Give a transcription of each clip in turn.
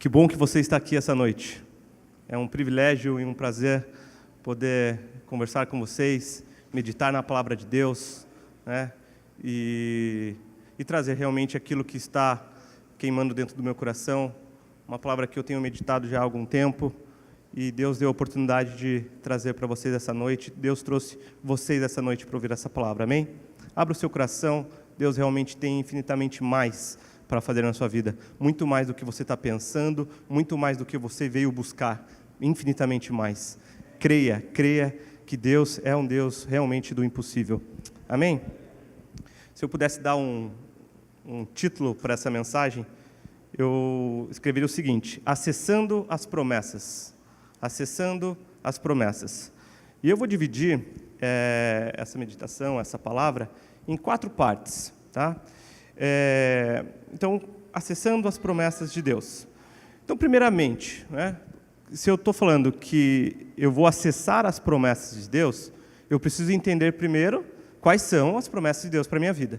Que bom que você está aqui essa noite. É um privilégio e um prazer poder conversar com vocês, meditar na palavra de Deus, né? E trazer realmente aquilo que está queimando dentro do meu coração, uma palavra que eu tenho meditado já há algum tempo, e Deus deu a oportunidade de trazer para vocês essa noite. Deus trouxe vocês essa noite para ouvir essa palavra, amém? Abra o seu coração, Deus realmente tem infinitamente mais para fazer na sua vida, muito mais do que você está pensando, muito mais do que você veio buscar, infinitamente mais. Creia que Deus é um Deus realmente do impossível, amém? Se eu pudesse dar um título para essa mensagem, eu escreveria o seguinte: Acessando as Promessas. Acessando as Promessas. E eu vou dividir essa meditação, essa palavra, em 4 partes, tá? Então, acessando as promessas de Deus. Então, primeiramente, né, se eu estou falando que eu vou acessar as promessas de Deus, eu preciso entender primeiro quais são as promessas de Deus para a minha vida.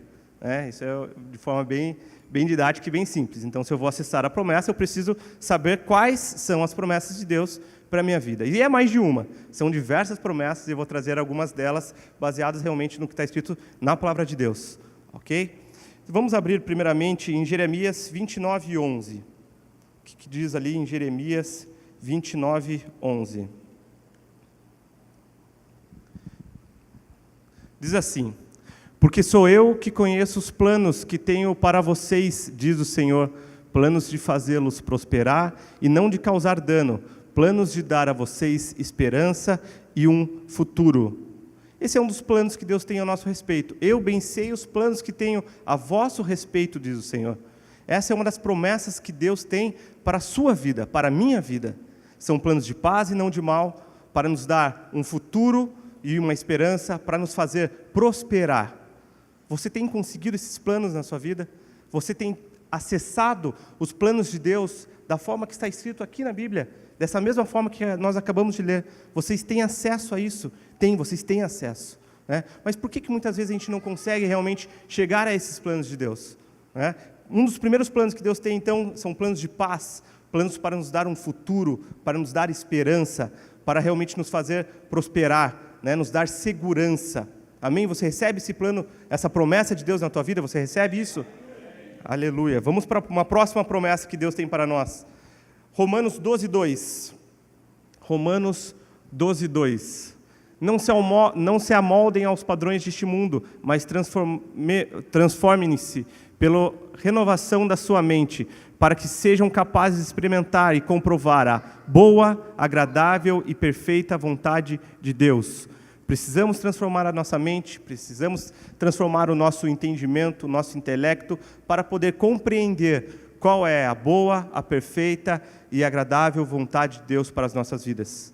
Isso é de forma bem didática e bem simples. Então, se eu vou acessar a promessa, eu preciso saber quais são as promessas de Deus para a minha vida. E é mais de uma. São diversas promessas e eu vou trazer algumas delas baseadas realmente no que está escrito na palavra de Deus. Ok? Vamos abrir primeiramente em Jeremias 29:11. O que diz ali em Jeremias 29:11? Diz assim: Porque sou eu que conheço os planos que tenho para vocês, diz o Senhor, planos de fazê-los prosperar e não de causar dano, planos de dar a vocês esperança e um futuro. Esse é um dos planos que Deus tem a nosso respeito. Eu bem sei os planos que tenho a vosso respeito, diz o Senhor. Essa é uma das promessas que Deus tem para a sua vida, para a minha vida. São planos de paz e não de mal, para nos dar um futuro e uma esperança, para nos fazer prosperar. Você tem conseguido esses planos na sua vida? Você tem acessado os planos de Deus da forma que está escrito aqui na Bíblia? Dessa mesma forma que nós acabamos de ler. Vocês têm acesso a isso? Vocês têm acesso. Né? Mas por que muitas vezes a gente não consegue realmente chegar a esses planos de Deus? Né? Um dos primeiros planos que Deus tem, então, são planos de paz, planos para nos dar um futuro, para nos dar esperança, para realmente nos fazer prosperar, né? Nos dar segurança. Amém? Você recebe esse plano, essa promessa de Deus na tua vida? Você recebe isso? Aleluia. Vamos para uma próxima promessa que Deus tem para nós. Romanos 12:2. Romanos 12:2. Não se amoldem aos padrões deste mundo, mas transformem-se pela renovação da sua mente, para que sejam capazes de experimentar e comprovar a boa, agradável e perfeita vontade de Deus. Precisamos transformar a nossa mente, precisamos transformar o nosso entendimento, o nosso intelecto, para poder compreender qual é a boa, a perfeita e agradável vontade de Deus para as nossas vidas.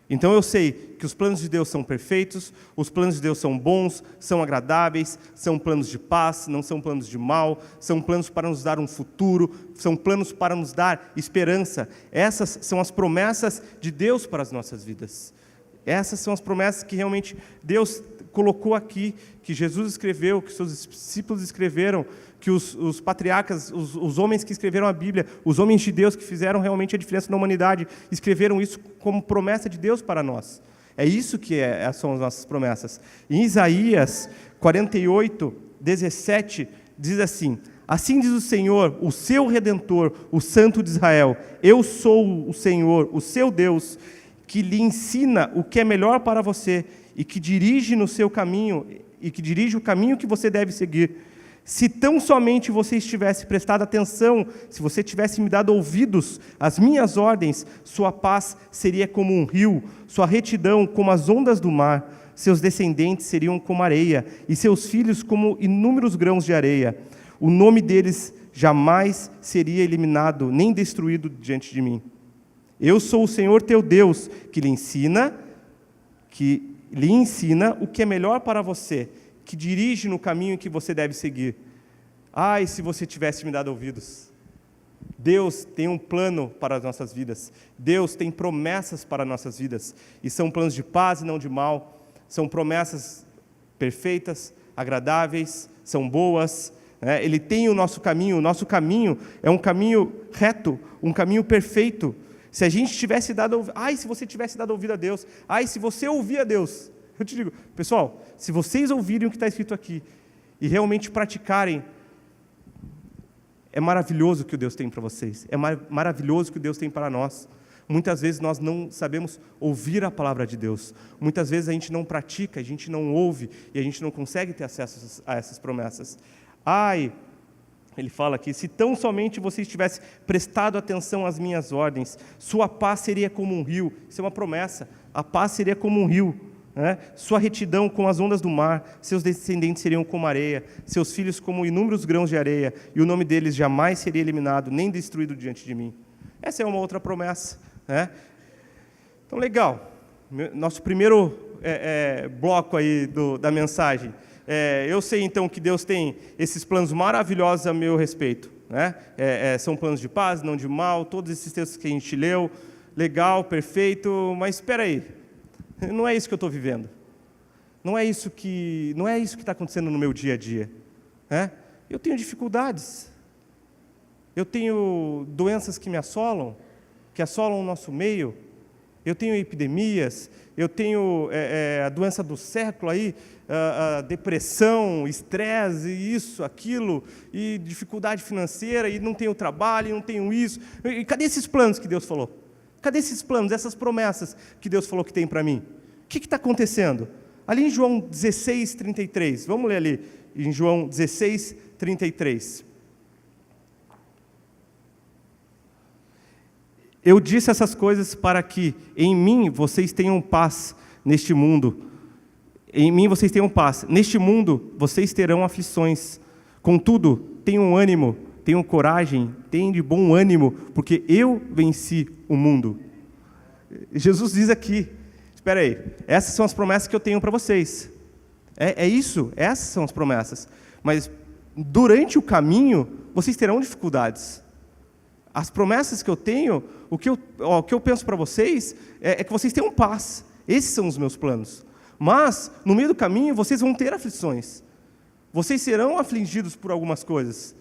Então eu sei que os planos de Deus são perfeitos, os planos de Deus são bons, são agradáveis, são planos de paz, não são planos de mal, são planos para nos dar um futuro, são planos para nos dar esperança. Essas são as promessas de Deus para as nossas vidas. Essas são as promessas que realmente Deus colocou aqui, que Jesus escreveu, que seus discípulos escreveram, que os patriarcas, os homens que escreveram a Bíblia, os homens de Deus que fizeram realmente a diferença na humanidade, escreveram isso como promessa de Deus para nós. É isso que são as nossas promessas. Em Isaías 48:17, diz assim: Assim diz o Senhor, o seu Redentor, o Santo de Israel, eu sou o Senhor, o seu Deus, que lhe ensina o que é melhor para você e que dirige no seu caminho, e que dirige o caminho que você deve seguir. Se tão somente você tivesse prestado atenção, se você tivesse me dado ouvidos às minhas ordens, sua paz seria como um rio, sua retidão como as ondas do mar, seus descendentes seriam como areia, e seus filhos como inúmeros grãos de areia. O nome deles jamais seria eliminado, nem destruído diante de mim. Eu sou o Senhor teu Deus, que lhe ensina o que é melhor para você, que dirige no caminho que você deve seguir. Ai, se você tivesse me dado ouvidos. Deus tem um plano para as nossas vidas. Deus tem promessas para as nossas vidas. E são planos de paz e não de mal. São promessas perfeitas, agradáveis, são boas, Ele tem o nosso caminho é um caminho reto, um caminho perfeito. Se a gente tivesse dado, se você tivesse dado ouvido a Deus, se você ouvir a Deus, eu te digo, pessoal, se vocês ouvirem o que está escrito aqui e realmente praticarem, é maravilhoso o que Deus tem para vocês, é maravilhoso o que Deus tem para nós. Muitas vezes nós não sabemos ouvir a palavra de Deus, muitas vezes a gente não pratica, a gente não ouve e a gente não consegue ter acesso a essas promessas. Ele fala aqui, se tão somente vocês tivessem prestado atenção às minhas ordens, sua paz seria como um rio. Isso é uma promessa, a paz seria como um rio, sua retidão como as ondas do mar, seus descendentes seriam como areia, seus filhos como inúmeros grãos de areia, e o nome deles jamais seria eliminado, nem destruído diante de mim. Essa é uma outra promessa. Então, legal, nosso primeiro bloco aí da mensagem. Eu sei, então, que Deus tem esses planos maravilhosos a meu respeito. São planos de paz, não de mal, todos esses textos que a gente leu, legal, perfeito, mas espera aí, não é isso que eu estou vivendo. Não é isso que está acontecendo no meu dia a dia. Eu tenho dificuldades, eu tenho doenças que me assolam, que assolam o nosso meio, eu tenho epidemias, eu tenho a doença do século aí, a depressão, estresse, isso, aquilo, e dificuldade financeira, e não tenho trabalho, e não tenho isso. E cadê esses planos que Deus falou? Cadê esses planos, essas promessas que Deus falou que tem para mim? O que está acontecendo? Ali em João 16, 33, vamos ler ali, em João 16, 33. Eu disse essas coisas para que em mim vocês tenham paz neste mundo. Em mim vocês tenham paz. Neste mundo vocês terão aflições. Contudo, tenham ânimo, tenham coragem, tenham de bom ânimo, porque eu venci o mundo. Jesus diz aqui, espera aí, essas são as promessas que eu tenho para vocês. É isso, essas são as promessas. Mas durante o caminho, vocês terão dificuldades. As promessas que eu tenho, o que eu penso para vocês é que vocês tenham paz. Esses são os meus planos. Mas, no meio do caminho, vocês vão ter aflições. Vocês serão afligidos por algumas coisas.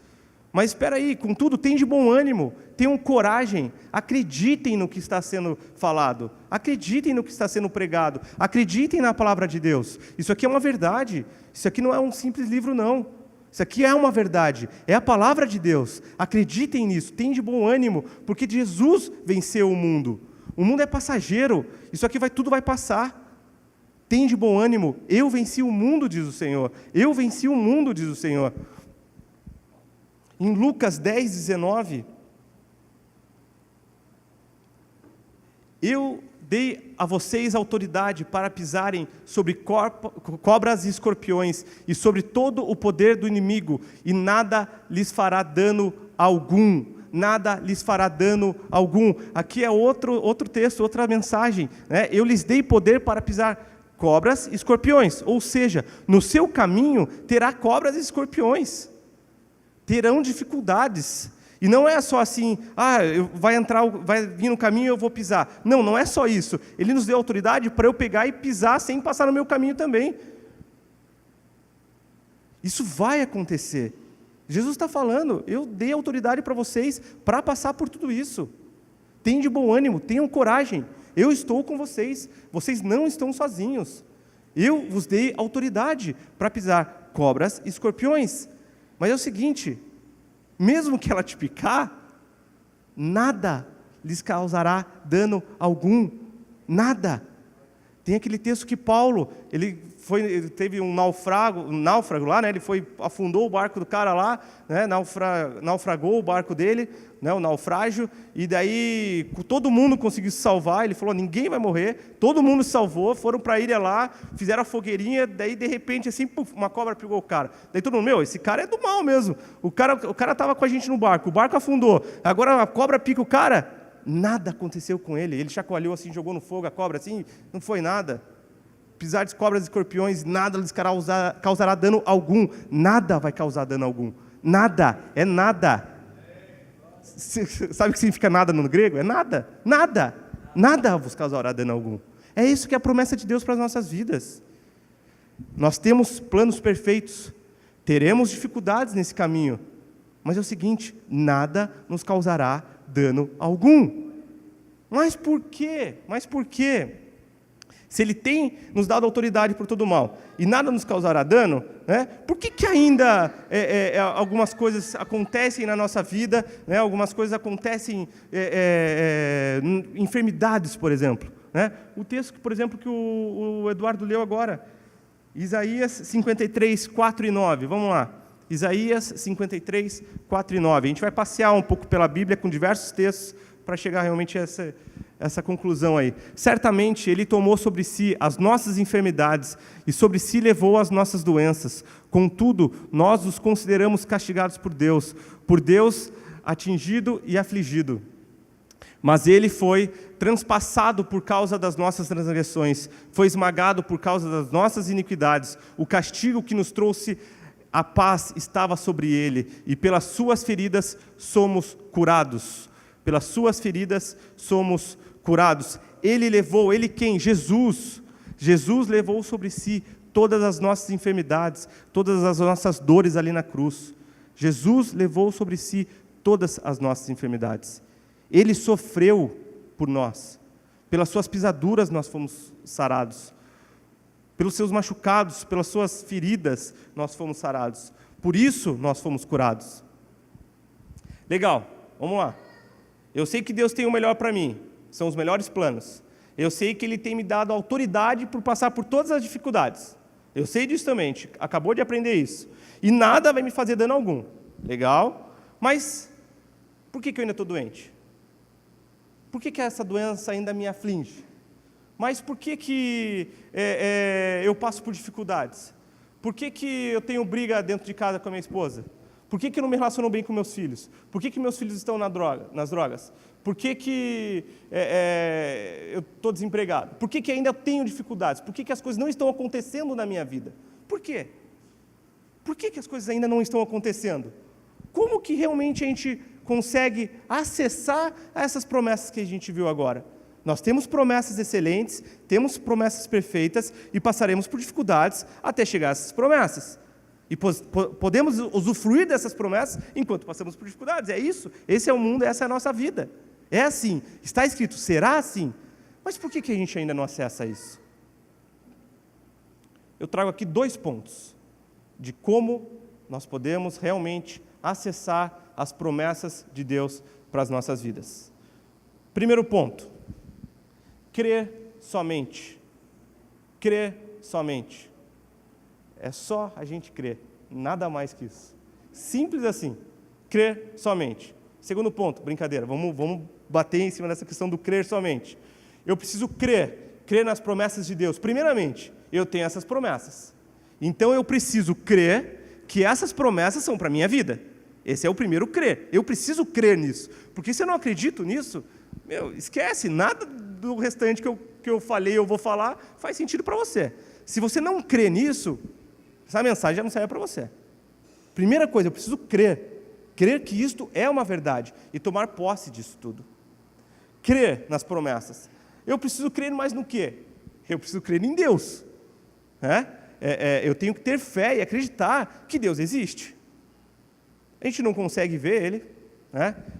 Mas espera aí, contudo, tenham de bom ânimo, tenham coragem, acreditem no que está sendo falado, acreditem no que está sendo pregado, acreditem na palavra de Deus. Isso aqui é uma verdade, isso aqui não é um simples livro, não. Isso aqui é uma verdade, é a palavra de Deus. Acreditem nisso, tenham de bom ânimo, porque Jesus venceu o mundo. O mundo é passageiro, isso aqui tudo vai passar. Tenham de bom ânimo, eu venci o mundo, diz o Senhor. Eu venci o mundo, diz o Senhor. Em Lucas 10, 19, eu dei a vocês autoridade para pisarem sobre cobras e escorpiões e sobre todo o poder do inimigo, e nada lhes fará dano algum. Nada lhes fará dano algum. Aqui é outro texto, outra mensagem. Eu lhes dei poder para pisar cobras e escorpiões. Ou seja, no seu caminho terá cobras e escorpiões. Terão dificuldades. E não é só assim, vai vir no caminho e eu vou pisar. Não, não é só isso. Ele nos deu autoridade para eu pegar e pisar sem passar no meu caminho também. Isso vai acontecer. Jesus está falando, eu dei autoridade para vocês para passar por tudo isso. Tenham de bom ânimo, tenham coragem. Eu estou com vocês, vocês não estão sozinhos. Eu vos dei autoridade para pisar cobras e escorpiões. Mas é o seguinte, mesmo que ela te picar, nada lhes causará dano algum. Nada. Tem aquele texto que Paulo, ele teve um náufrago lá, ele afundou o barco do cara lá, naufragou o barco dele, o naufrágio, e daí todo mundo conseguiu se salvar. Ele falou, ninguém vai morrer, todo mundo se salvou, foram para a ilha lá, fizeram a fogueirinha, daí de repente assim, uma cobra pegou o cara. Daí todo mundo, esse cara é do mal mesmo, o cara estava com a gente no barco, o barco afundou, agora a cobra pica o cara. Nada aconteceu com ele, ele chacoalhou assim, jogou no fogo a cobra assim, não foi nada. Pisar de cobras e escorpiões, nada lhes causará dano algum. Nada vai causar dano algum. Nada, é nada. Sabe o que significa nada no grego? É nada, nada. Nada vos causará dano algum. É isso que é a promessa de Deus para as nossas vidas. Nós temos planos perfeitos, teremos dificuldades nesse caminho, mas é o seguinte, nada nos causará dano algum. Mas por quê? Se Ele tem nos dado autoridade por todo o mal e nada nos causará dano, né? Por que ainda algumas coisas acontecem na nossa vida, né? Algumas coisas acontecem, enfermidades, por exemplo, né? O texto, por exemplo, que o Eduardo leu agora, Isaías 53, 4 e 9, vamos lá. Isaías 53, 4 e 9. A gente vai passear um pouco pela Bíblia com diversos textos para chegar realmente a essa conclusão aí. Certamente Ele tomou sobre si as nossas enfermidades e sobre si levou as nossas doenças. Contudo, nós os consideramos castigados por Deus atingido e afligido. Mas Ele foi transpassado por causa das nossas transgressões, foi esmagado por causa das nossas iniquidades. O castigo que nos trouxe a paz estava sobre Ele, e pelas suas feridas somos curados. Pelas suas feridas somos curados. Ele levou, Ele quem? Jesus. Jesus levou sobre si todas as nossas enfermidades, todas as nossas dores ali na cruz. Jesus levou sobre si todas as nossas enfermidades. Ele sofreu por nós. Pelas suas pisaduras nós fomos sarados. Pelos seus machucados, pelas suas feridas nós fomos sarados. Por isso nós fomos curados. Legal, vamos lá. Eu sei que Deus tem o melhor para mim, são os melhores planos. Eu sei que Ele tem me dado autoridade por passar por todas as dificuldades. Eu sei disso também, a gente acabou de aprender isso. E nada vai me fazer dano algum. Legal, mas por que eu ainda estou doente? Por que essa doença ainda me aflige? Mas por que eu passo por dificuldades? Por que eu tenho briga dentro de casa com a minha esposa? Por que eu não me relaciono bem com meus filhos? Por que meus filhos estão nas drogas? Por que eu estou desempregado? Por que ainda tenho dificuldades? Por que as coisas não estão acontecendo na minha vida? Por quê? Por que as coisas ainda não estão acontecendo? Como que realmente a gente consegue acessar essas promessas que a gente viu agora? Nós temos promessas excelentes, temos promessas perfeitas e passaremos por dificuldades até chegar a essas promessas. E podemos usufruir dessas promessas enquanto passamos por dificuldades. É isso. Esse é o mundo, essa é a nossa vida. É assim. Está escrito, será assim. Mas por que a gente ainda não acessa isso? Eu trago aqui 2 pontos de como nós podemos realmente acessar as promessas de Deus para as nossas vidas. Primeiro ponto, crer somente. Crer somente. É só a gente crer, nada mais que isso. Simples assim, crer somente. Segundo ponto, brincadeira, vamos bater em cima dessa questão do crer somente. Eu preciso crer nas promessas de Deus. Primeiramente, eu tenho essas promessas. Então eu preciso crer que essas promessas são para a minha vida. Esse é o primeiro crer. Eu preciso crer nisso. Porque se eu não acredito nisso, esquece, nada do restante que eu falei, eu vou falar, faz sentido para você. Se você não crê nisso, essa mensagem já não serve para você. Primeira coisa, eu preciso crer que isto é uma verdade e tomar posse disso tudo. Crer nas promessas. Eu preciso crer mais no quê? Eu preciso crer em Deus. Eu tenho que ter fé e acreditar que Deus existe. A gente não consegue ver Ele.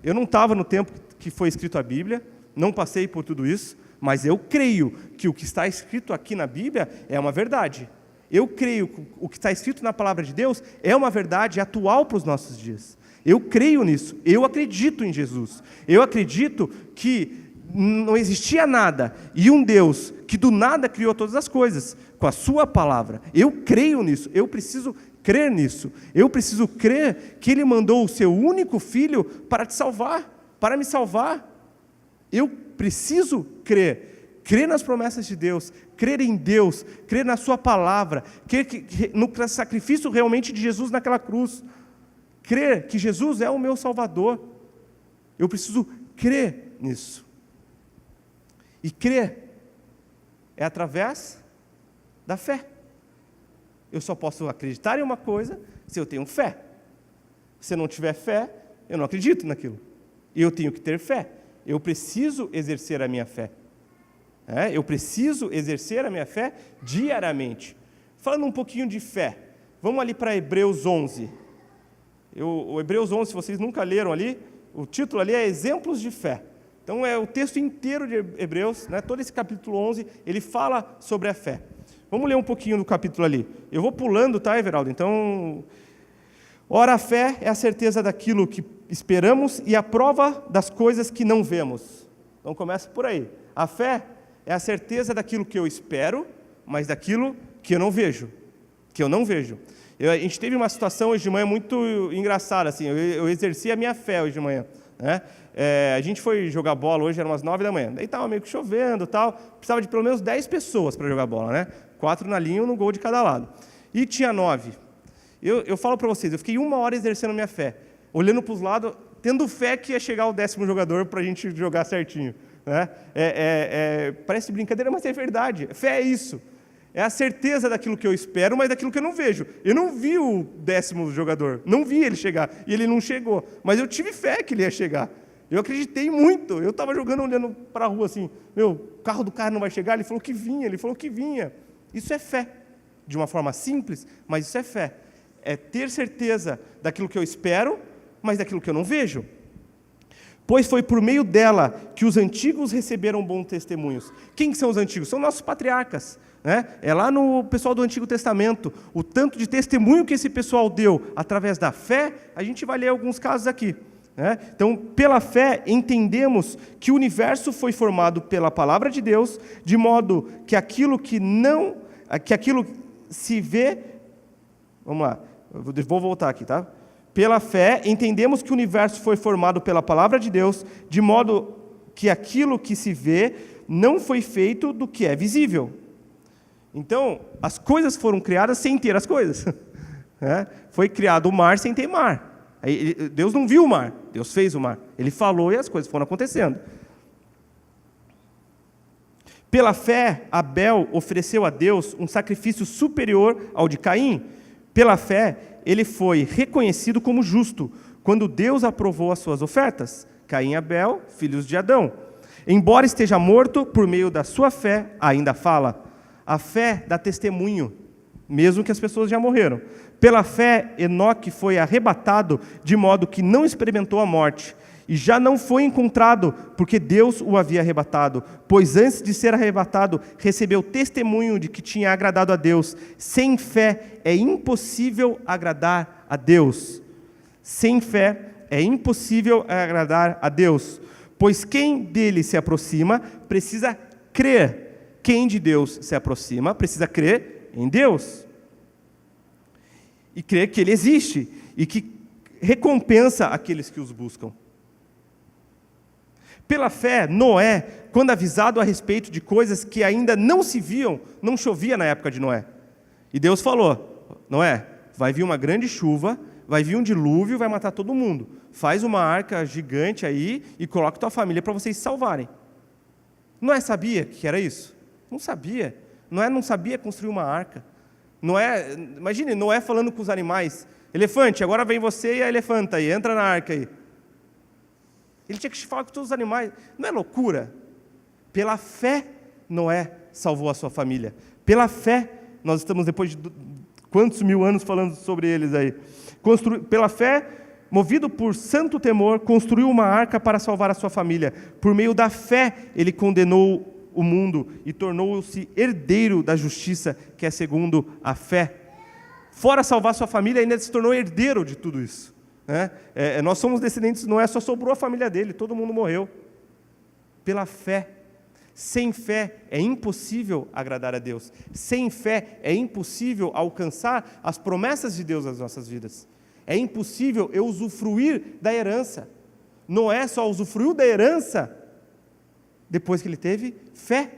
Eu não estava no tempo que foi escrito a Bíblia, não passei por tudo isso, mas eu creio que o que está escrito aqui na Bíblia é uma verdade. Eu creio que o que está escrito na palavra de Deus é uma verdade atual para os nossos dias. Eu creio nisso, eu acredito em Jesus. Eu acredito que não existia nada e um Deus que do nada criou todas as coisas com a sua palavra. Eu creio nisso, eu preciso crer nisso. Eu preciso crer que Ele mandou o seu único Filho para te salvar, para me salvar. Eu preciso crer nas promessas de Deus, crer em Deus, crer na sua palavra, crer no sacrifício realmente de Jesus naquela cruz, crer que Jesus é o meu Salvador. Eu preciso crer nisso. E crer é através da fé. Eu só posso acreditar em uma coisa se eu tenho fé. Se eu não tiver fé, eu não acredito naquilo. E eu tenho que ter fé. Eu preciso exercer a minha fé. Eu preciso exercer a minha fé diariamente. Falando um pouquinho de fé. Vamos ali para Hebreus 11. O Hebreus 11, se vocês nunca leram ali, o título ali é Exemplos de Fé. Então, é o texto inteiro de Hebreus, né? Todo esse capítulo 11, ele fala sobre a fé. Vamos ler um pouquinho do capítulo ali. Eu vou pulando, tá, Everaldo? Então, ora, a fé é a certeza daquilo que esperamos e a prova das coisas que não vemos. Então, começa por aí. A fé é a certeza daquilo que eu espero, mas daquilo que eu não vejo. A gente teve uma situação hoje de manhã muito engraçada, assim, eu exerci a minha fé hoje de manhã, né? A gente foi jogar bola hoje, eram umas 9 da manhã, daí estava meio que chovendo e tal, precisava de pelo menos 10 pessoas para jogar bola, né? 4 na linha, 1 gol de cada lado. E tinha 9. Eu falo para vocês, eu fiquei 1 hora exercendo a minha fé, olhando para os lados, tendo fé que ia chegar o 10º jogador para a gente jogar certinho, né? Parece brincadeira, mas é verdade. Fé é isso. É a certeza daquilo que eu espero, mas daquilo que eu não vejo. Eu não vi o 10º jogador, não vi ele chegar, e ele não chegou. Mas eu tive fé que ele ia chegar. Eu acreditei muito. Eu estava jogando, olhando para a rua assim, o carro do cara não vai chegar? Ele falou que vinha. Isso é fé. De uma forma simples, mas isso é fé. É ter certeza daquilo que eu espero, mas daquilo que eu não vejo. Pois foi por meio dela que os antigos receberam bons testemunhos. Quem são os antigos? São nossos patriarcas. Né? É lá no pessoal do Antigo Testamento, o tanto de testemunho que esse pessoal deu através da fé, a gente vai ler alguns casos aqui. Né? Então, pela fé, entendemos que o universo foi formado pela palavra de Deus, de modo que aquilo se vê... Vamos lá, vou voltar aqui, tá? Pela fé, entendemos que o universo foi formado pela palavra de Deus, de modo que aquilo que se vê não foi feito do que é visível. Então, as coisas foram criadas sem ter as coisas. Foi criado o mar sem ter mar. Deus não viu o mar, Deus fez o mar. Ele falou e as coisas foram acontecendo. Pela fé, Abel ofereceu a Deus um sacrifício superior ao de Caim. Pela fé, ele foi reconhecido como justo, quando Deus aprovou as suas ofertas. Caim e Abel, filhos de Adão. Embora esteja morto, por meio da sua fé, ainda fala. A fé dá testemunho, mesmo que as pessoas já morreram. Pela fé, Enoque foi arrebatado, de modo que não experimentou a morte, e já não foi encontrado, porque Deus o havia arrebatado, pois antes de ser arrebatado, recebeu testemunho de que tinha agradado a Deus. Sem fé é impossível agradar a Deus. Sem fé é impossível agradar a Deus, pois quem dele se aproxima precisa crer. Quem de Deus se aproxima precisa crer em Deus. E crer que Ele existe e que recompensa aqueles que os buscam. Pela fé, Noé, quando avisado a respeito de coisas que ainda não se viam, não chovia na época de Noé. E Deus falou, Noé, vai vir uma grande chuva, vai vir um dilúvio, vai matar todo mundo. Faz uma arca gigante aí e coloca tua família para vocês se salvarem. Noé sabia que era isso? Não sabia. Noé não sabia construir uma arca. Imagine, Noé falando com os animais, elefante, agora vem você e a elefanta aí, entra na arca aí. Ele tinha que falar com todos os animais. Não é loucura? Pela fé, Noé salvou a sua família. Pela fé, nós estamos depois de quantos mil anos falando sobre eles aí. Pela fé, movido por santo temor, construiu uma arca para salvar a sua família. Por meio da fé, ele condenou o mundo e tornou-se herdeiro da justiça, que é segundo a fé. Fora salvar sua família, ainda se tornou herdeiro de tudo isso. Nós somos descendentes, não é só sobrou a família dele, todo mundo morreu. Pela fé. Sem fé é impossível agradar a Deus. Sem fé é impossível alcançar as promessas de Deus nas nossas vidas. É impossível eu usufruir da herança. Noé só usufruiu da herança depois que ele teve fé.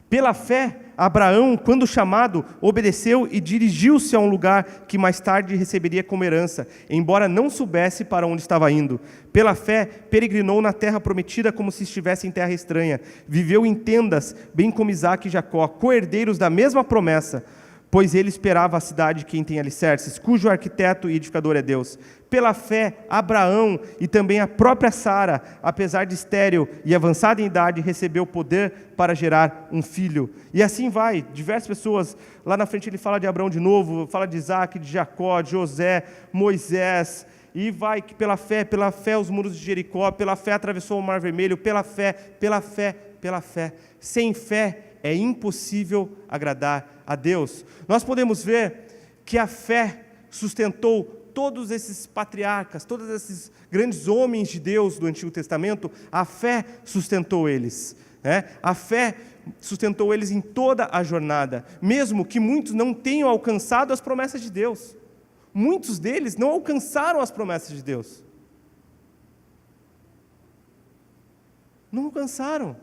Pela fé, Abraão, quando chamado, obedeceu e dirigiu-se a um lugar que mais tarde receberia como herança, embora não soubesse para onde estava indo. Pela fé, peregrinou na terra prometida como se estivesse em terra estranha. Viveu em tendas, bem como Isaque e Jacó, co-herdeiros da mesma promessa, pois ele esperava a cidade quem tem alicerces, cujo arquiteto e edificador é Deus. Pela fé, Abraão e também a própria Sara, apesar de estéril e avançada em idade, recebeu poder para gerar um filho. E assim vai, diversas pessoas, lá na frente ele fala de Abraão de novo, fala de Isaac, de Jacó, de José, Moisés, e vai que pela fé os muros de Jericó, pela fé atravessou o Mar Vermelho, pela fé. Sem fé é impossível agradar a Deus. Nós podemos ver que a fé sustentou todos esses patriarcas, todos esses grandes homens de Deus do Antigo Testamento, a fé sustentou eles. A fé sustentou eles em toda a jornada, mesmo que muitos não tenham alcançado as promessas de Deus. Muitos deles não alcançaram as promessas de Deus. Não alcançaram.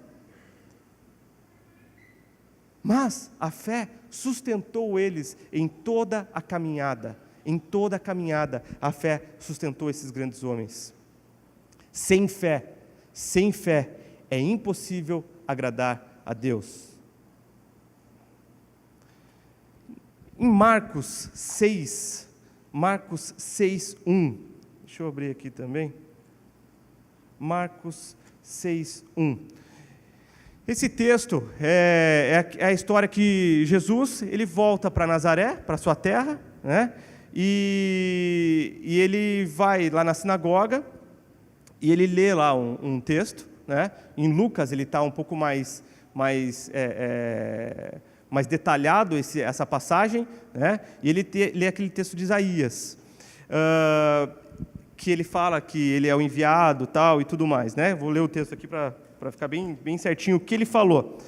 Mas a fé sustentou eles em toda a caminhada. Em toda a caminhada, a fé sustentou esses grandes homens. Sem fé, é impossível agradar a Deus. Em Marcos 6, 1. Deixa eu abrir aqui também. Marcos 6, 1. Esse texto é a história que Jesus ele volta para Nazaré, para sua terra, e ele vai lá na sinagoga e ele lê lá um texto. Em Lucas ele está um pouco mais detalhado essa passagem, e ele lê aquele texto de Isaías, que ele fala que ele é o enviado tal, e tudo mais. Vou ler o texto aqui para ficar bem certinho o que ele falou.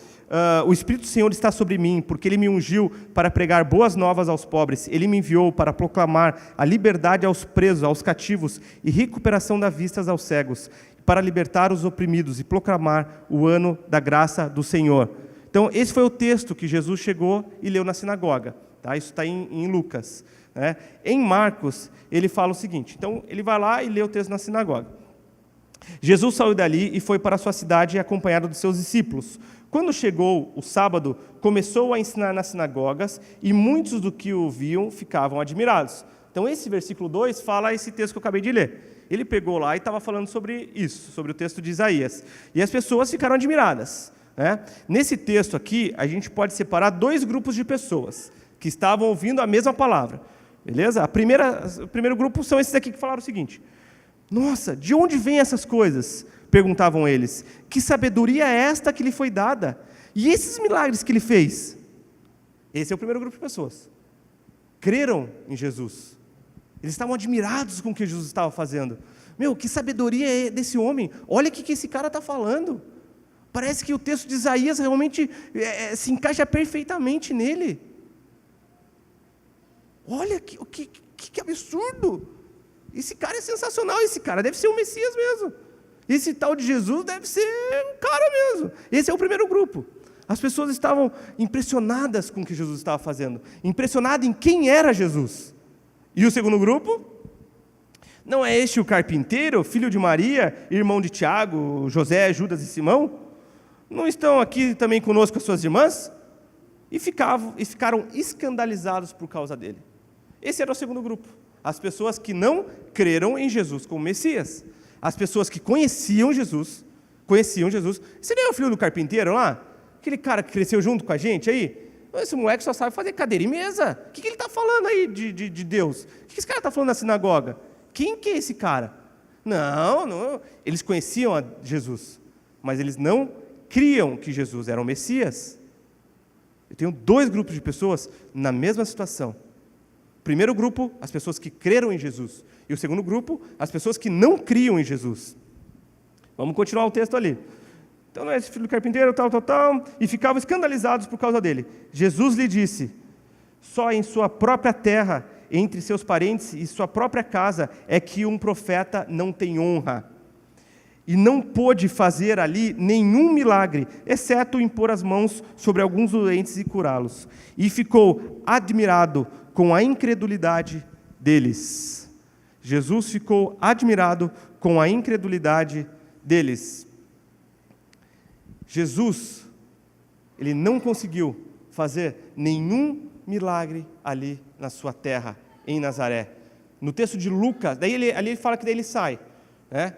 O Espírito do Senhor está sobre mim, porque Ele me ungiu para pregar boas novas aos pobres. Ele me enviou para proclamar a liberdade aos presos, aos cativos, e recuperação da vista aos cegos, para libertar os oprimidos e proclamar o ano da graça do Senhor. Então, esse foi o texto que Jesus chegou e leu na sinagoga. Isso está em Lucas. Em Marcos, ele fala o seguinte. Então, ele vai lá e lê o texto na sinagoga. Jesus saiu dali e foi para a sua cidade acompanhado dos seus discípulos. Quando chegou o sábado, começou a ensinar nas sinagogas e muitos do que o ouviam ficavam admirados. Então, esse versículo 2 fala esse texto que eu acabei de ler. Ele pegou lá e estava falando sobre isso, sobre o texto de Isaías. E as pessoas ficaram admiradas. Nesse texto aqui, a gente pode separar dois grupos de pessoas que estavam ouvindo a mesma palavra. Beleza? O primeiro grupo são esses aqui que falaram o seguinte: nossa, de onde vêm essas coisas? Perguntavam eles. Que sabedoria é esta que lhe foi dada? E esses milagres que ele fez? Esse é o primeiro grupo de pessoas. Creram em Jesus. Eles estavam admirados com o que Jesus estava fazendo. Que sabedoria é desse homem? Olha o que esse cara está falando. Parece que o texto de Isaías realmente se encaixa perfeitamente nele. Olha que absurdo. Esse cara é sensacional, esse cara deve ser o Messias mesmo. Esse tal de Jesus deve ser um cara mesmo. Esse é o primeiro grupo. As pessoas estavam impressionadas com o que Jesus estava fazendo, impressionadas em quem era Jesus. E o segundo grupo? Não é este o carpinteiro, filho de Maria, irmão de Tiago, José, Judas e Simão? Não estão aqui também conosco as suas irmãs? E ficaram escandalizados por causa dele. Esse era o segundo grupo. As pessoas que não creram em Jesus como Messias. As pessoas que conheciam Jesus. Você não é o filho do carpinteiro lá? Aquele cara que cresceu junto com a gente aí? Esse moleque só sabe fazer cadeira e mesa. O que ele está falando aí de Deus? O que esse cara está falando na sinagoga? Quem que é esse cara? Não. Eles conheciam a Jesus, mas eles não criam que Jesus era o Messias. Eu tenho dois grupos de pessoas na mesma situação. O primeiro grupo, as pessoas que creram em Jesus. E o segundo grupo, as pessoas que não criam em Jesus. Vamos continuar o texto ali. Então, não é esse filho do carpinteiro, tal, e ficavam escandalizados por causa dele. Jesus lhe disse: só em sua própria terra, entre seus parentes e sua própria casa, é que um profeta não tem honra. E não pôde fazer ali nenhum milagre, exceto impor as mãos sobre alguns doentes e curá-los. E ficou admirado com a incredulidade deles. Jesus ficou admirado com a incredulidade deles. Jesus, ele não conseguiu fazer nenhum milagre ali na sua terra, em Nazaré. No texto de Lucas, ali ele fala que daí ele sai, né?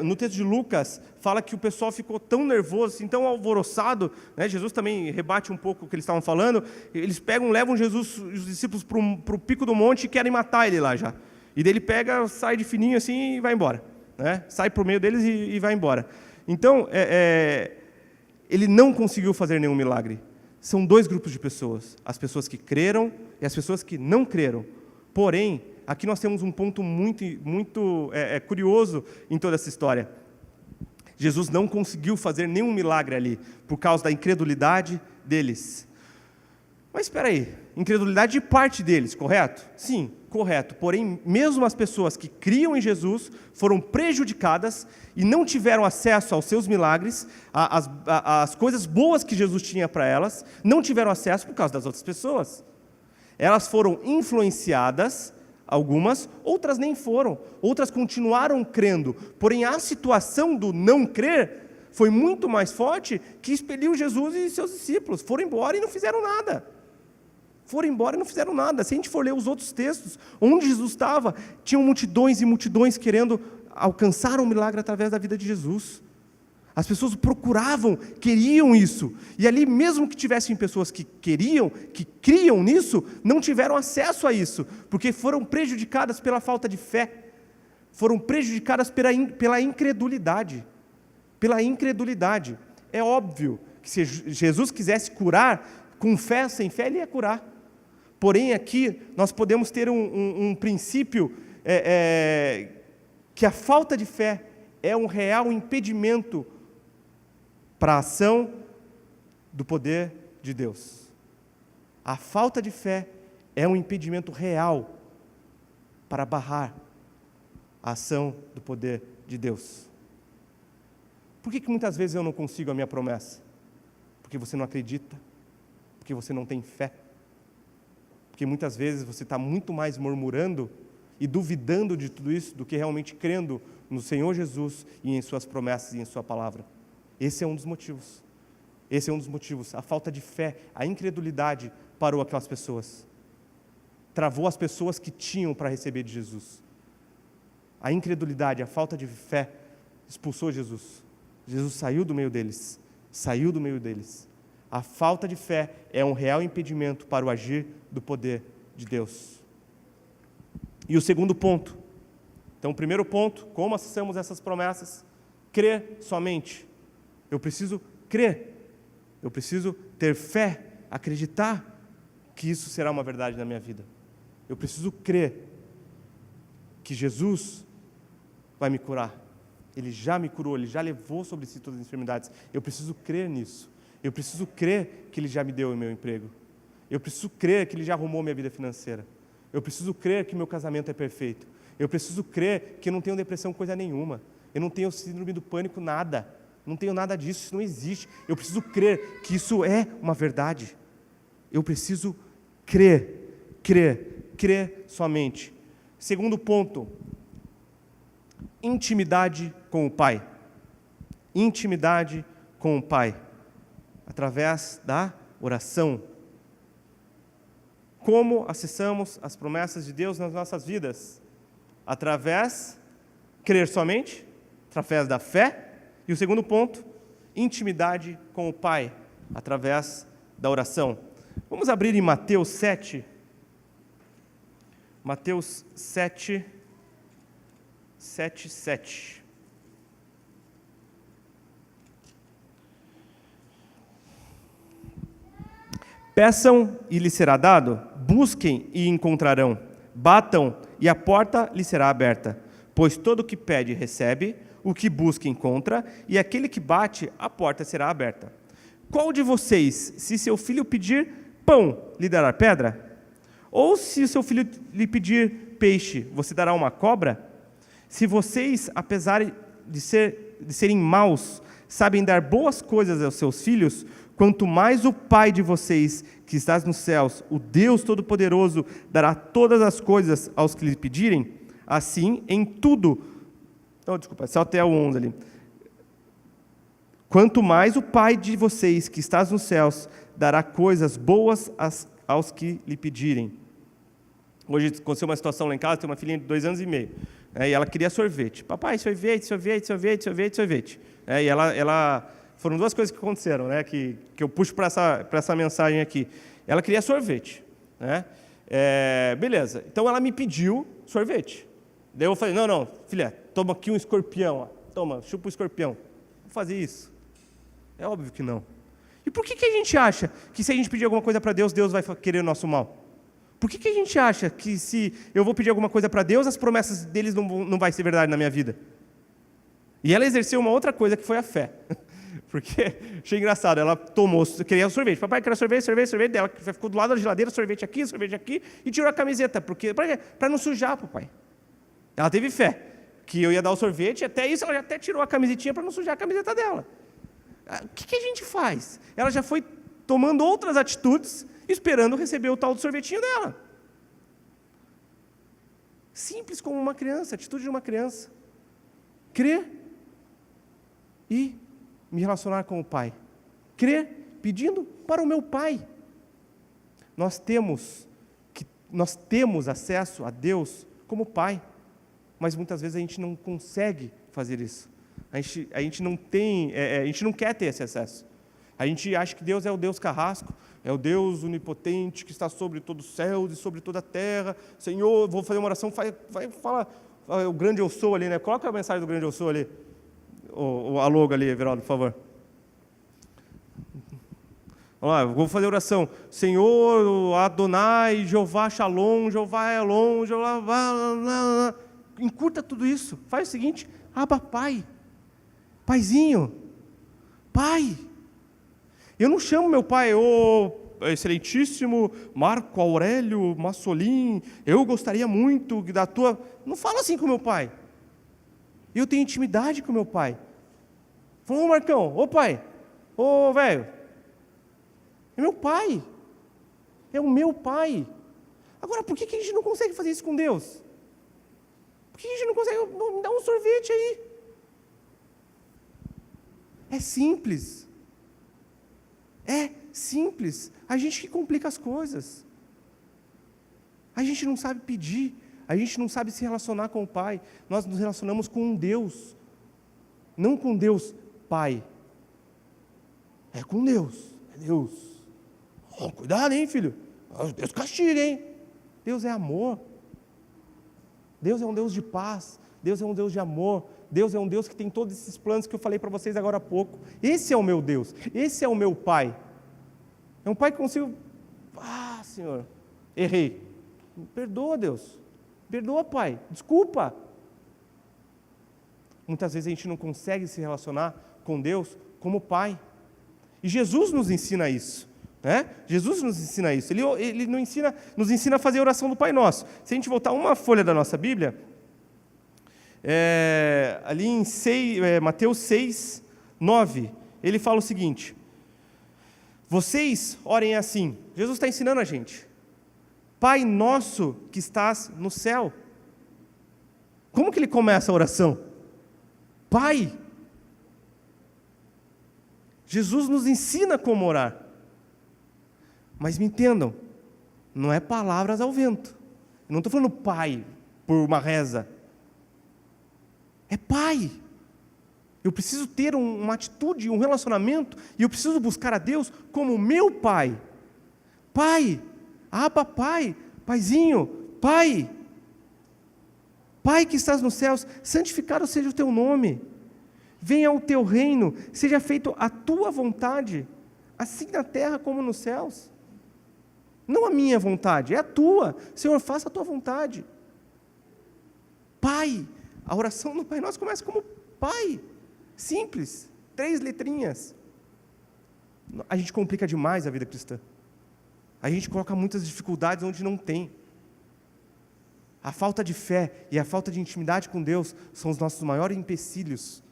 No texto de Lucas, fala que o pessoal ficou tão nervoso, assim, tão alvoroçado, né? Jesus também rebate um pouco o que eles estavam falando. Eles levam Jesus, os discípulos, para o pico do monte e querem matar ele lá já. E daí ele pega, sai de fininho assim e vai embora, né? Sai por meio deles e vai embora. Então, ele não conseguiu fazer nenhum milagre. São dois grupos de pessoas, as pessoas que creram e as pessoas que não creram. Porém, aqui nós temos um ponto muito curioso em toda essa história. Jesus não conseguiu fazer nenhum milagre ali, por causa da incredulidade deles. Mas espera aí, incredulidade de parte deles, correto? Sim, correto. Porém, mesmo as pessoas que criam em Jesus foram prejudicadas e não tiveram acesso aos seus milagres, às coisas boas que Jesus tinha para elas, não tiveram acesso por causa das outras pessoas. Elas foram influenciadas, algumas, outras nem foram, outras continuaram crendo. Porém, a situação do não crer foi muito mais forte que expeliu Jesus e seus discípulos. Foram embora e não fizeram nada. Foram embora e não fizeram nada. Se a gente for ler os outros textos, onde Jesus estava, tinham multidões e multidões querendo alcançar um milagre através da vida de Jesus. As pessoas procuravam, queriam isso. E ali, mesmo que tivessem pessoas que queriam, que criam nisso, não tiveram acesso a isso, porque foram prejudicadas pela falta de fé. Foram prejudicadas pela incredulidade. Pela incredulidade. É óbvio que se Jesus quisesse curar, com fé, sem fé, ele ia curar. Porém, aqui, nós podemos ter um princípio que a falta de fé é um real impedimento para a ação do poder de Deus. A falta de fé é um impedimento real para barrar a ação do poder de Deus. Por que muitas vezes eu não consigo a minha promessa? Porque você não acredita, porque você não tem fé. Porque muitas vezes você está muito mais murmurando e duvidando de tudo isso do que realmente crendo no Senhor Jesus e em suas promessas e em sua palavra. Esse é um dos motivos. Esse é um dos motivos. A falta de fé, a incredulidade parou aquelas pessoas. Travou as pessoas que tinham para receber de Jesus. A incredulidade, a falta de fé expulsou Jesus. Jesus saiu do meio deles. Saiu do meio deles. A falta de fé é um real impedimento para o agir do poder de Deus. E o segundo ponto. Então, o primeiro ponto, como acessamos essas promessas? Crer somente. Eu preciso crer. Eu preciso ter fé, acreditar que isso será uma verdade na minha vida. Eu preciso crer que Jesus vai me curar. Ele já me curou, Ele já levou sobre si todas as enfermidades. Eu preciso crer nisso. Eu preciso crer que Ele já me deu o meu emprego. Eu preciso crer que Ele já arrumou minha vida financeira. Eu preciso crer que meu casamento é perfeito. Eu preciso crer que eu não tenho depressão coisa nenhuma. Eu não tenho síndrome do pânico nada. Não tenho nada disso, isso não existe. Eu preciso crer que isso é uma verdade. Eu preciso crer somente. Segundo ponto, intimidade com o Pai. Intimidade com o Pai. Através da oração. Como acessamos as promessas de Deus nas nossas vidas? Através, crer somente, através da fé. E o segundo ponto, intimidade com o Pai, através da oração. Vamos abrir em Mateus 7. Mateus 7, 7. Peçam e lhes será dado, busquem e encontrarão, batam e a porta lhes será aberta. Pois todo o que pede recebe, o que busca encontra, e aquele que bate, a porta será aberta. Qual de vocês, se seu filho pedir pão, lhe dará pedra? Ou se seu filho lhe pedir peixe, você dará uma cobra? Se vocês, apesar de serem maus, sabem dar boas coisas aos seus filhos, quanto mais o Pai de vocês, que está nos céus, o Deus Todo-Poderoso, dará todas as coisas aos que lhe pedirem. Assim, em tudo... só até o 11 ali. Quanto mais o Pai de vocês, que está nos céus, dará coisas boas aos que lhe pedirem. Hoje aconteceu uma situação lá em casa, tem uma filhinha de 2 anos e meio, e ela queria sorvete. Papai, sorvete, sorvete, sorvete, sorvete, sorvete. E foram 2 coisas que aconteceram, que eu puxo para essa mensagem aqui. Ela queria sorvete. Beleza, então ela me pediu sorvete. Daí eu falei, não, filha, toma aqui um escorpião. Ó. Toma, chupa o escorpião. Vou fazer isso. É óbvio que não. E por que a gente acha que se a gente pedir alguma coisa para Deus, Deus vai querer o nosso mal? Por que a gente acha que se eu vou pedir alguma coisa para Deus, as promessas deles não vai ser verdade na minha vida? E ela exerceu uma outra coisa que foi a fé. Porque achei engraçado, ela queria um sorvete. Papai, quer sorvete, sorvete, sorvete. Ela ficou do lado da geladeira, sorvete aqui, e tirou a camiseta. Para não sujar, papai. Ela teve fé que eu ia dar o sorvete, até isso ela já até tirou a camisetinha para não sujar a camiseta dela. O que a gente faz? Ela já foi tomando outras atitudes, esperando receber o tal do sorvetinho dela. Simples como uma criança, atitude de uma criança. Crer e me relacionar com o Pai. Crer pedindo para o meu Pai. Nós temos acesso a Deus como Pai, mas muitas vezes a gente não consegue fazer isso. A gente não quer ter esse acesso. A gente acha que Deus é o Deus carrasco, é o Deus onipotente que está sobre todo o céu e sobre toda a terra. Senhor, vou fazer uma oração, fala o grande eu sou ali, Coloca a mensagem do grande eu sou ali. A logo ali, Everaldo, por favor. Vamos lá, vou fazer oração. Senhor, Adonai, Jeová Shalom, Jeová Elon, Jeová... Encurta tudo isso. Faz o seguinte, Abba, Pai. Paizinho. Pai. Eu não chamo meu pai, excelentíssimo Marco Aurélio Massolin, eu gostaria muito da tua... Não fala assim com meu pai. Eu tenho intimidade com meu pai. Falou, Marcão, pai, velho, é meu pai. É o meu pai. Agora, por que a gente não consegue fazer isso com Deus? Por que a gente não consegue me dar um sorvete aí? É simples. É simples. A gente que complica as coisas. A gente não sabe pedir. A gente não sabe se relacionar com o Pai. Nós nos relacionamos com um Deus. Não com Deus Pai. É com Deus. É Deus. Cuidado, hein, filho. Deus castiga, hein. Deus é amor. Deus é um Deus de paz. Deus é um Deus de amor. Deus é um Deus que tem todos esses planos que eu falei para vocês agora há pouco. Esse é o meu Deus. Esse é o meu Pai. É um Pai que consigo... Senhor, errei. Perdoa, Deus. Perdoa, Pai. Desculpa. Muitas vezes a gente não consegue se relacionar com Deus como Pai. E Jesus nos ensina isso. Jesus nos ensina isso. Ele nos ensina a fazer a oração do Pai Nosso. Se a gente voltar uma folha da nossa Bíblia... ali em Mateus 6, 9, ele fala o seguinte: vocês orem assim. Jesus está ensinando a gente. Pai nosso que estás no céu. Como que ele começa a oração? Pai. Jesus nos ensina como orar. Mas me entendam, não é palavras ao vento. Eu não estou falando Pai por uma reza. É Pai. Eu preciso ter uma atitude, um relacionamento, e eu preciso buscar a Deus como meu Pai. Pai, Abba, Pai, Paizinho, Pai. Pai que estás nos céus, santificado seja o teu nome. Venha o teu reino, seja feito a tua vontade, assim na terra como nos céus. Não a minha vontade, é a tua. Senhor, faça a tua vontade. Pai. A oração do Pai Nosso começa como Pai. Simples. 3 letrinhas. A gente complica demais a vida cristã. A gente coloca muitas dificuldades onde não tem. A falta de fé e a falta de intimidade com Deus são os nossos maiores empecilhos.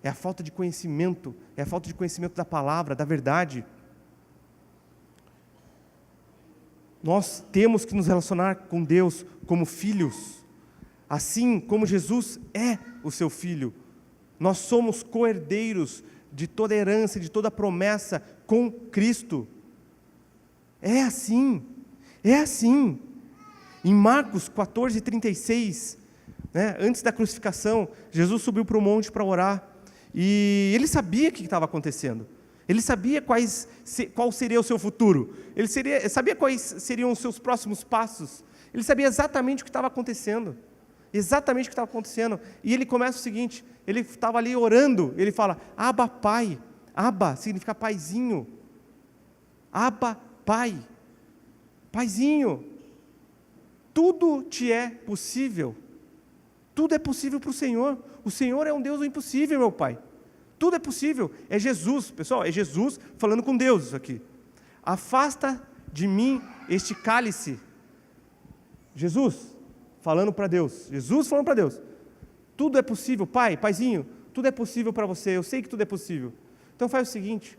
É a falta de conhecimento. É a falta de conhecimento da palavra, da verdade. Nós temos que nos relacionar com Deus como filhos. Assim como Jesus é o seu Filho, nós somos co-herdeiros de toda herança, de toda promessa com Cristo. É assim, é assim. Em Marcos 14:36, né, antes da crucificação, Jesus subiu para o monte para orar, e ele sabia o que estava acontecendo. Ele sabia qual seria o seu futuro. Ele sabia quais seriam os seus próximos passos. Ele sabia exatamente o que estava acontecendo. Exatamente o que estava acontecendo. E ele começa o seguinte, ele estava ali orando, ele fala, Abba, Pai. Abba significa paizinho. Abba, Pai. Paizinho. Tudo te é possível. Tudo é possível para o Senhor. O Senhor é um Deus do impossível, meu Pai. Tudo é possível. É Jesus, pessoal, é Jesus falando com Deus isso aqui. Afasta de mim este cálice. Jesus falando para Deus. Jesus falando para Deus. Tudo é possível, Pai, Paizinho, tudo é possível para você. Eu sei que tudo é possível. Então faz o seguinte,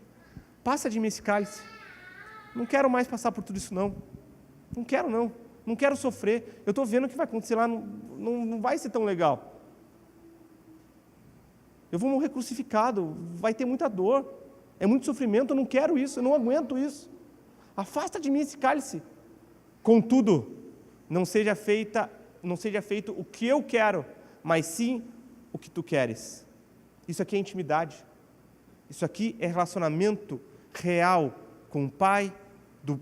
passa de mim esse cálice. Não quero mais passar por tudo isso não. Não quero não. Não quero sofrer. Eu estou vendo o que vai acontecer lá, não vai ser tão legal. Eu vou morrer crucificado, vai ter muita dor, é muito sofrimento, eu não quero isso, eu não aguento isso. Afasta de mim esse cálice. Contudo, não seja feito o que eu quero, mas sim o que tu queres. Isso aqui é intimidade. Isso aqui é relacionamento real com o pai,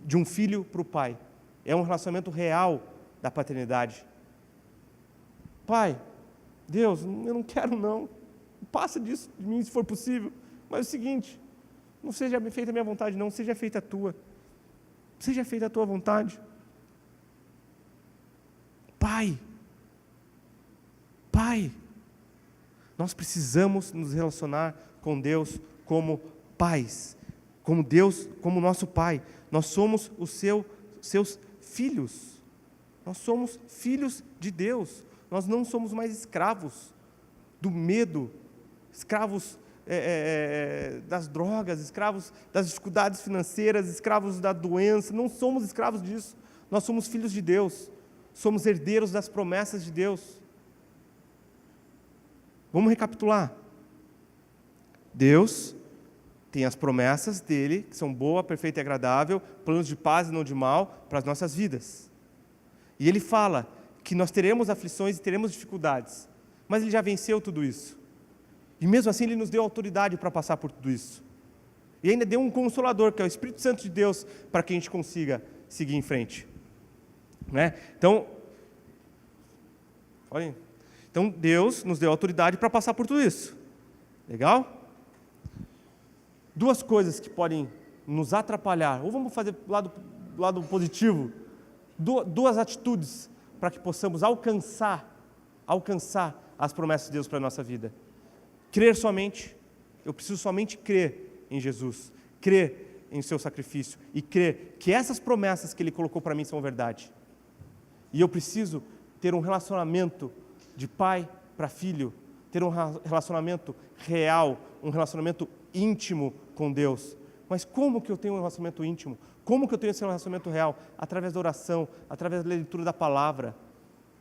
de um filho para o pai. É um relacionamento real da paternidade. Pai, Deus, eu não quero não. Passa disso de mim se for possível. Mas é o seguinte, não seja feita a minha vontade não, seja feita a tua. Seja feita a tua vontade. Pai, nós precisamos nos relacionar com Deus como pais, como Deus, como nosso Pai. Nós somos os seus filhos. Nós somos filhos de Deus. Nós não somos mais escravos do medo, escravos das drogas, escravos das dificuldades financeiras, escravos da doença. Não somos escravos disso. Nós somos filhos de Deus. Somos herdeiros das promessas de Deus. Vamos recapitular. Deus tem as promessas dele, que são boa, perfeita e agradável, planos de paz e não de mal para as nossas vidas. E ele fala que nós teremos aflições e teremos dificuldades, mas ele já venceu tudo isso. E mesmo assim ele nos deu autoridade para passar por tudo isso. E ainda deu um consolador, que é o Espírito Santo de Deus, para que a gente consiga seguir em frente. Né? Então, Deus nos deu autoridade para passar por tudo isso. Legal? Duas coisas que podem nos atrapalhar, ou vamos fazer do lado positivo, duas atitudes para que possamos alcançar as promessas de Deus para a nossa vida. Crer somente, eu preciso somente crer em Jesus, crer em seu sacrifício e crer que essas promessas que Ele colocou para mim são verdade. E eu preciso ter um relacionamento de pai para filho, ter um relacionamento real, um relacionamento íntimo com Deus. Mas como que eu tenho um relacionamento íntimo? Como que eu tenho esse relacionamento real? Através da oração, através da leitura da palavra,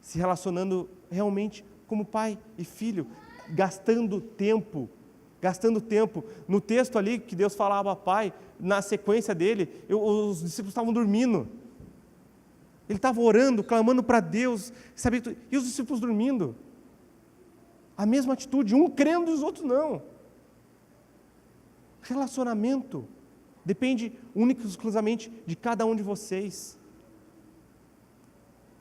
se relacionando realmente como pai e filho, gastando tempo. No texto ali que Deus falava Pai, na sequência dele, os discípulos estavam dormindo. Ele estava orando, clamando para Deus, e os discípulos dormindo. A mesma atitude, um crendo e os outros não. Relacionamento depende única e exclusivamente de cada um de vocês.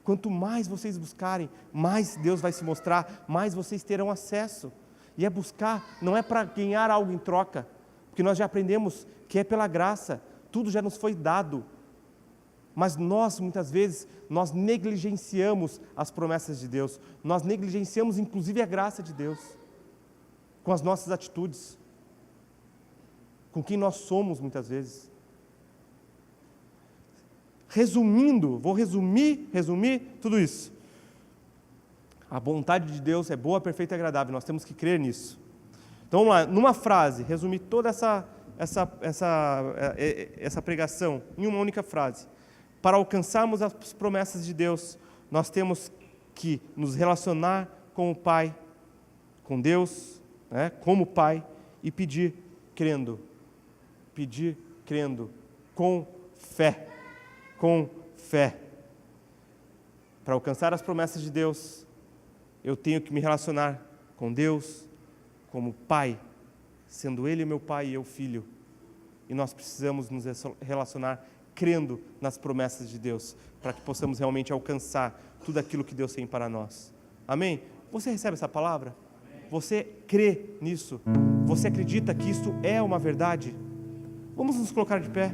Quanto mais vocês buscarem, mais Deus vai se mostrar, mais vocês terão acesso. E é buscar, não é para ganhar algo em troca, porque nós já aprendemos que é pela graça, tudo já nos foi dado. Mas nós, muitas vezes, nós negligenciamos as promessas de Deus, nós negligenciamos inclusive a graça de Deus, com as nossas atitudes, com quem nós somos muitas vezes. Resumindo, vou resumir tudo isso. A vontade de Deus é boa, perfeita e agradável, nós temos que crer nisso. Então vamos lá, numa frase, resumir toda essa pregação em uma única frase. Para alcançarmos as promessas de Deus, nós temos que nos relacionar com o Pai, com Deus, né, como Pai, e pedir crendo, com fé. com fé. Para alcançar as promessas de Deus, eu tenho que me relacionar com Deus como Pai, sendo Ele meu Pai e eu filho. E nós precisamos nos relacionar crendo nas promessas de Deus, para que possamos realmente alcançar tudo aquilo que Deus tem para nós. Amém? Você recebe essa palavra? Você crê nisso? Você acredita que isso é uma verdade? Vamos nos colocar de pé.